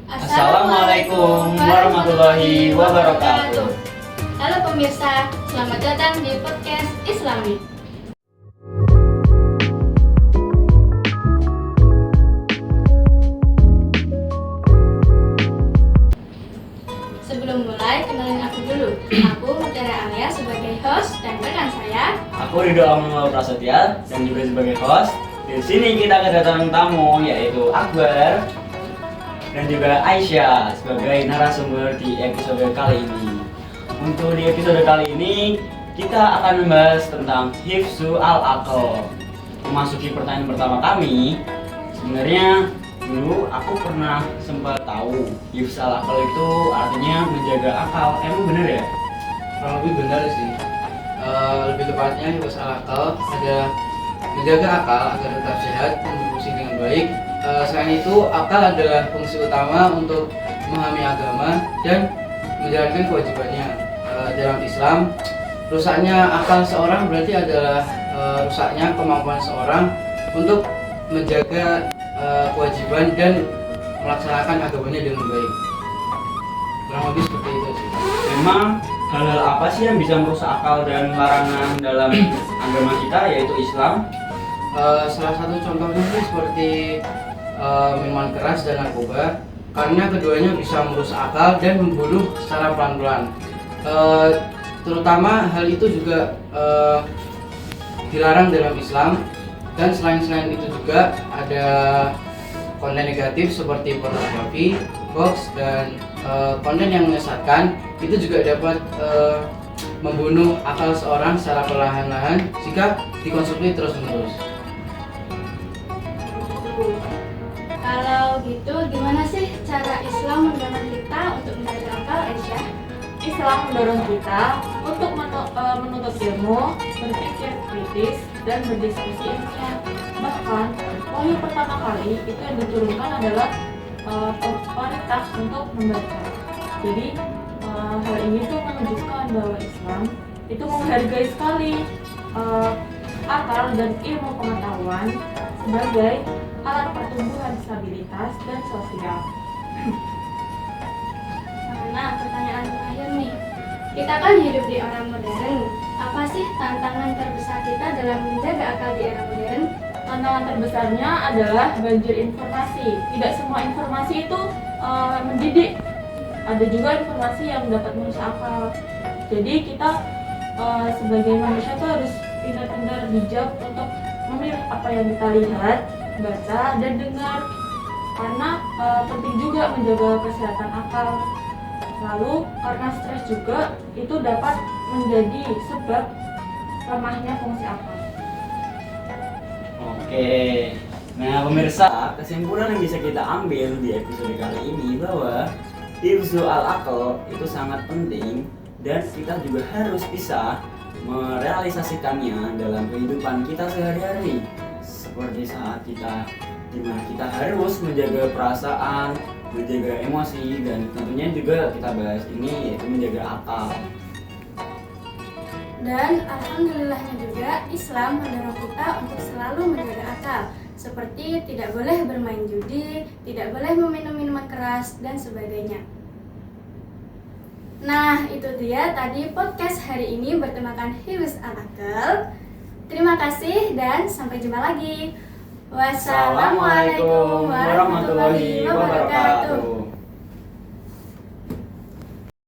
Assalamualaikum warahmatullahi wabarakatuh. Halo pemirsa, selamat datang di podcast Islami. Sebelum mulai, kenalin aku dulu. Aku Mutiara Alia sebagai host dan rekan saya. Aku Ridho Amal Prasetya dan juga sebagai host. Di sini kita kedatangan tamu yaitu Akbar dan juga Aisyah sebagai narasumber di episode kali ini. Untuk di episode kali ini kita akan membahas tentang hifzu al-aql. Memasuki pertanyaan pertama kami, sebenarnya dulu aku pernah sempat tahu hifzu al-aql itu artinya menjaga akal. Emang bener ya? Kalau lebih benar sih, lebih tepatnya hifzu al-aql ada menjaga akal agar tetap sehat dan berfungsi dengan baik. Selain itu, akal adalah fungsi utama untuk memahami agama dan menjalankan kewajibannya. Dalam Islam, rusaknya akal seorang berarti adalah rusaknya kemampuan seorang untuk menjaga kewajiban dan melaksanakan agamanya dengan baik. Kurang lebih seperti itu sih. Memang hal-hal apa sih yang bisa merusak akal dan larangan dalam agama kita yaitu Islam? Salah satu contohnya sih seperti minuman keras dan narkoba, karena keduanya bisa merusak akal dan membunuh secara pelan-pelan. Terutama hal itu juga dilarang dalam Islam, dan selain itu juga ada konten negatif seperti pornografi, hoax, dan konten yang menyesatkan itu juga dapat membunuh akal seorang secara perlahan-lahan jika dikonsumsi terus-menerus. Kalau gitu, gimana sih cara Islam mendorong kita untuk menjaga akal, Aisyah? Islam mendorong kita untuk menuntut ilmu, berpikir kritis, dan berdiskusi ilmiah. Bahkan, wahyu pertama kali itu yang diturunkan adalah perintah untuk membaca. Jadi, hal ini tuh menunjukkan bahwa Islam itu menghargai sekali akal dan ilmu pengetahuan sebagai alat pertumbuhan stabilitas dan sosial. Nah, pertanyaan terakhir nih. Kita kan hidup di era modern. Apa sih tantangan terbesar kita dalam menjaga akal di era modern? Tantangan terbesarnya adalah banjir informasi. Tidak semua informasi itu mendidik. Ada juga informasi yang dapat merusak akal. Jadi kita sebagai manusia tuh harus pintar-pintar bijak untuk memilih apa yang kita lihat, baca, dan dengar. Karena penting juga menjaga kesehatan akal. Lalu karena stres juga itu dapat menjadi sebab lemahnya fungsi akal. Oke, nah pemirsa, kesimpulan yang bisa kita ambil di episode kali ini bahwa hifzu al-aql itu sangat penting dan kita juga harus bisa merealisasikannya dalam kehidupan kita sehari-hari. Seperti saat dimana kita harus menjaga perasaan, menjaga emosi, dan tentunya juga kita bahas ini yaitu menjaga akal. Dan alhamdulillahnya juga Islam mendorong kita untuk selalu menjaga akal, seperti tidak boleh bermain judi, tidak boleh meminum minuman keras, dan sebagainya. Nah, itu dia tadi podcast hari ini bertemakan hifzu al-aql. Terima kasih dan sampai jumpa lagi. Wassalamualaikum warahmatullahi wabarakatuh.